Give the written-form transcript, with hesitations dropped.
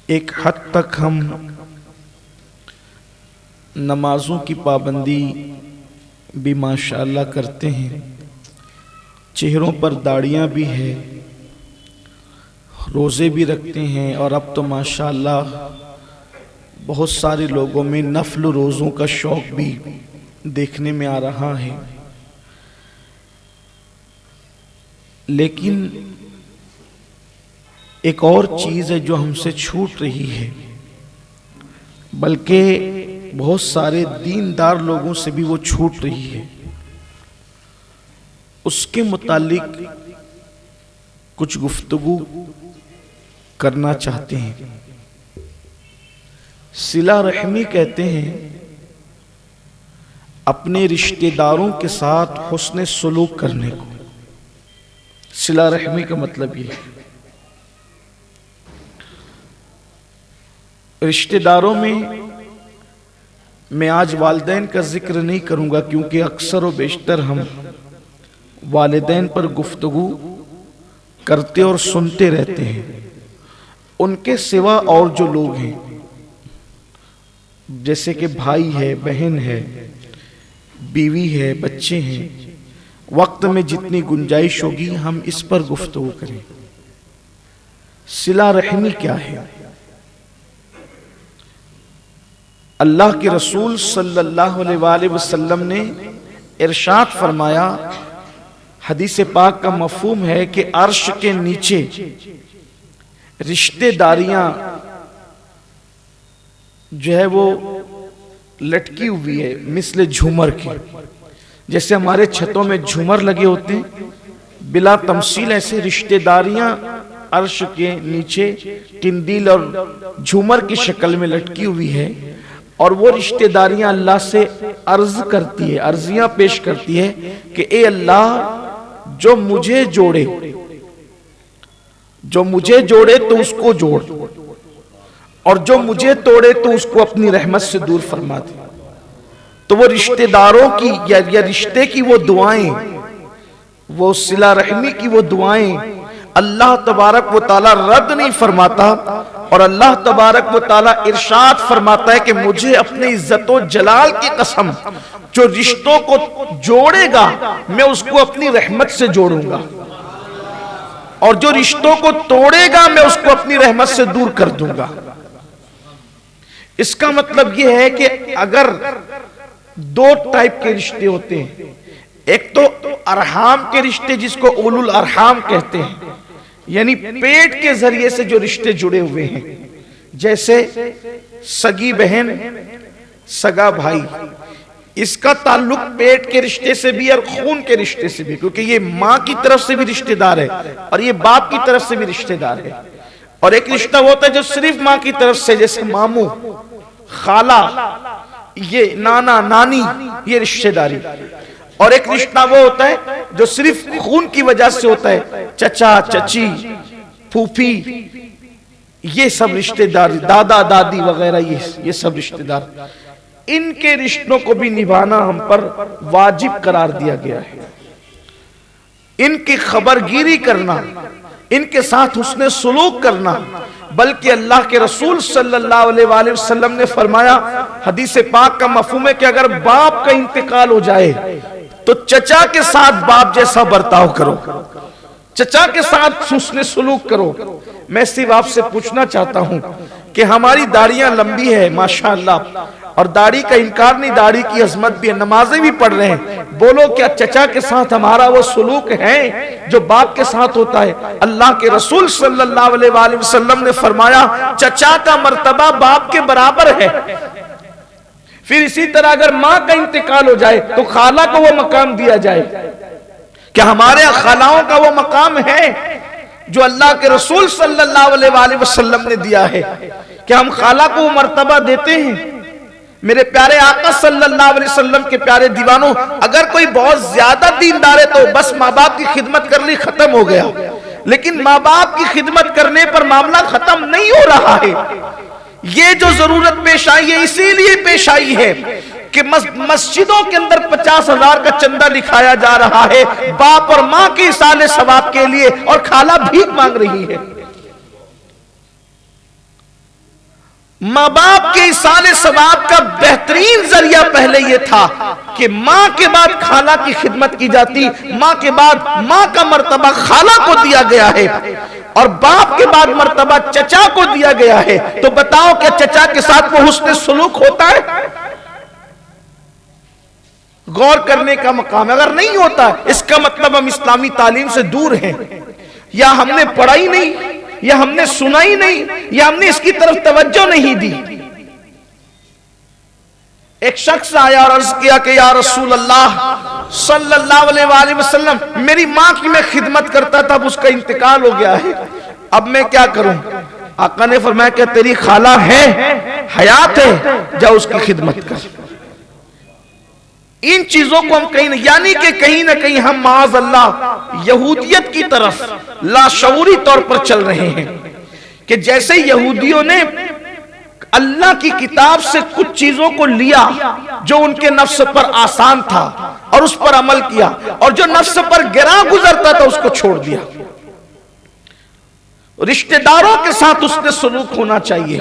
एक हद तक हम नमाजों की पाबंदी भी माशाअल्लाह करते हैं, चेहरों पर दाढ़ियाँ भी है, रोज़े भी रखते हैं। और अब तो माशाअल्लाह बहुत सारे लोगों में नफल रोज़ों का शौक़ भी देखने में आ रहा है। लेकिन एक और चीज़ है जो हमसे छूट रही है, बल्कि बहुत सारे दीनदार लोगों से भी वो छूट रही है। उसके मुतालिक कुछ गुफ्तगू करना चाहते हैं। सिला रहमी कहते हैं अपने रिश्तेदारों के साथ हुस्न सुलूक करने को। सिला रहमी का मतलब ये है, रिश्तेदारों में मैं आज वालिदैन का जिक्र नहीं करूंगा, क्योंकि अक्सर व बेशतर हम वालिदैन पर गुफ्तगू करते और सुनते रहते हैं। उनके सिवा और जो लोग हैं, जैसे कि भाई है, बहन है, बीवी है, बच्चे हैं, वक्त में जितनी गुंजाइश होगी हम इस पर गुफ्तगू करें। सिला रहमी क्या है? अल्लाह के रसूल सल्लल्लाहु अलैहि वसल्लम ने इरशाद फरमाया, हदीस पाक का मफहूम है कि अर्श के नीचे रिश्तेदारियां जो है वो लटकी हुई है, मिसले झूमर की। जैसे हमारे छतों में झूमर लगे होते हैं, बिला तमसील ऐसे रिश्तेदारियां अर्श के नीचे किंदील और झूमर की शक्ल में लटकी हुई है। और वो रिश्तेदारियां अल्लाह से अर्ज करती है, अर्जियां पेश करती है कि ए अल्लाह, जो मुझे जोड़े तो उसको जोड़, और जो मुझे तोड़े तो उसको अपनी रहमत से दूर फरमा दे। तो वो रिश्तेदारों की या रिश्ते की वो दुआएं, वो सिला रहमी की वो दुआएं अल्लाह तबारक व ताला रद्द नहीं फरमाता। और अल्लाह तबारक व ताला इरशाद फरमाता है कि मुझे अपने इज्जतो जलाल की कसम, जो रिश्तों को जोड़ेगा मैं उसको अपनी रहमत से जोड़ूंगा, और जो रिश्तों को तोड़ेगा मैं उसको अपनी रहमत से दूर कर दूंगा। इसका मतलब यह है कि अगर दो टाइप के रिश्ते होते हैं, एक तो अरहाम के रिश्ते जिसको उलुल अरहाम कहते हैं, यानी पेट के जरिए से जो रिश्ते जुड़े हुए हैं, जैसे सगी बहन, सगा भाई, इसका ताल्लुक पेट के रिश्ते से भी और खून के रिश्ते से भी, क्योंकि ये माँ की तरफ से भी रिश्तेदार है और ये बाप की तरफ से भी रिश्तेदार है। और एक रिश्ता होता है जो सिर्फ माँ की तरफ से, जैसे मामू, खाला, ये नाना नानी, ये रिश्तेदारी। और एक रिश्ता वो होता है जो सिर्फ खून की वजह से होता है, चचा चची, फूफी, ये सब रिश्तेदार, दादा दादी वगैरह, ये सब रिश्तेदार, इनके रिश्तों को भी निभाना हम पर वाजिब करार दिया गया है। इनकी खबरगिरी करना, इनके साथ हुस्ने सुलूक करना, बल्कि अल्लाह के रसूल सल्लल्लाहु अलैहि वसल्लम ने फरमाया, हदीस पाक का मफहूम है कि अगर बाप का इंतकाल हो जाए तो चचा के साथ बाप जैसा बर्ताव करो, चचा के साथ हुस्ने सुलूक करो। मैं सिर्फ आपसे पूछना चाहता हूं कि हमारी दाढ़ियां लंबी है माशाअल्लाह, और दाढ़ी का इनकार नहीं, दाढ़ी की अजमत भी है, नमाजें भी पढ़ रहे हैं, बोलो क्या चचा के साथ हमारा वो सुलूक है जो बाप के साथ होता है? अल्लाह के रसूल सल्लल्लाहु अलैहि वसल्लम ने फरमाया, चचा का मर्तबा बाप के बराबर है। फिर इसी तरह अगर माँ का इंतकाल हो जाए तो खाला को वो मकाम दिया जाए। क्या हमारे खालाओं का वो मकाम है जो अल्लाह के रसूल सल्लल्लाहु अलैहि वसल्लम ने दिया है? क्या हम खाला को वो मर्तबा देते हैं? मेरे प्यारे आका सल्लल्लाहु अलैहि वसल्लम के प्यारे दीवानों, अगर कोई बहुत ज्यादा दीनदार है तो बस माँ बाप की खिदमत कर ली, खत्म हो गया। लेकिन माँ बाप की खिदमत करने पर मामला खत्म नहीं हो रहा है। ये जो जरूरत पेश आई है इसीलिए पेश आई है कि मस्जिदों के अंदर 50,000 का चंदा लिखाया जा रहा है बाप और माँ के इसाले सवाब के लिए, और खाला भीख मांग रही है। माँ बाप के इसाले सवाब का बेहतरीन जरिया पहले यह था कि माँ के बाद खाला की खिदमत की जाती, माँ के बाद माँ का मर्तबा खाला को दिया गया है और बाप के बाद मर्तबा चचा को दिया गया है। तो बताओ क्या चचा के साथ वो हुस्न सलूक होता है? गौर करने का मकाम। अगर नहीं होता इसका मतलब हम इस्लामी तालीम से दूर हैं, या हमने पढ़ा ही नहीं, या हमने सुना ही नहीं, या हमने इसकी तरफ तवज्जो नहीं दी। एक शख्स आया और अर्ज किया कि या रसूल अल्लाह सल्लल्लाहु अलैहि वसल्लम, मेरी मां की मैं खिदमत करता था, अब उसका इंतकाल हो गया है, अब मैं क्या करूं? आका ने फरमाया कि तेरी खाला है, हयात है, जा उसकी खिदमत कर। इन चीजों को हम कहीं, यानी कि कहीं ना कहीं हम माज़ अल्लाह यहूदियत की तरफ लाशऊरी तौर पर चल रहे हैं कि जैसे यहूदियों ने अल्लाह की किताब से कुछ चीजों को लिया जो उनके नफ्स पर आसान था और उस पर अमल किया, और जो नफ्स पर गिरा गुजरता था उसको छोड़ दिया। रिश्तेदारों के साथ उसने सलूक होना चाहिए।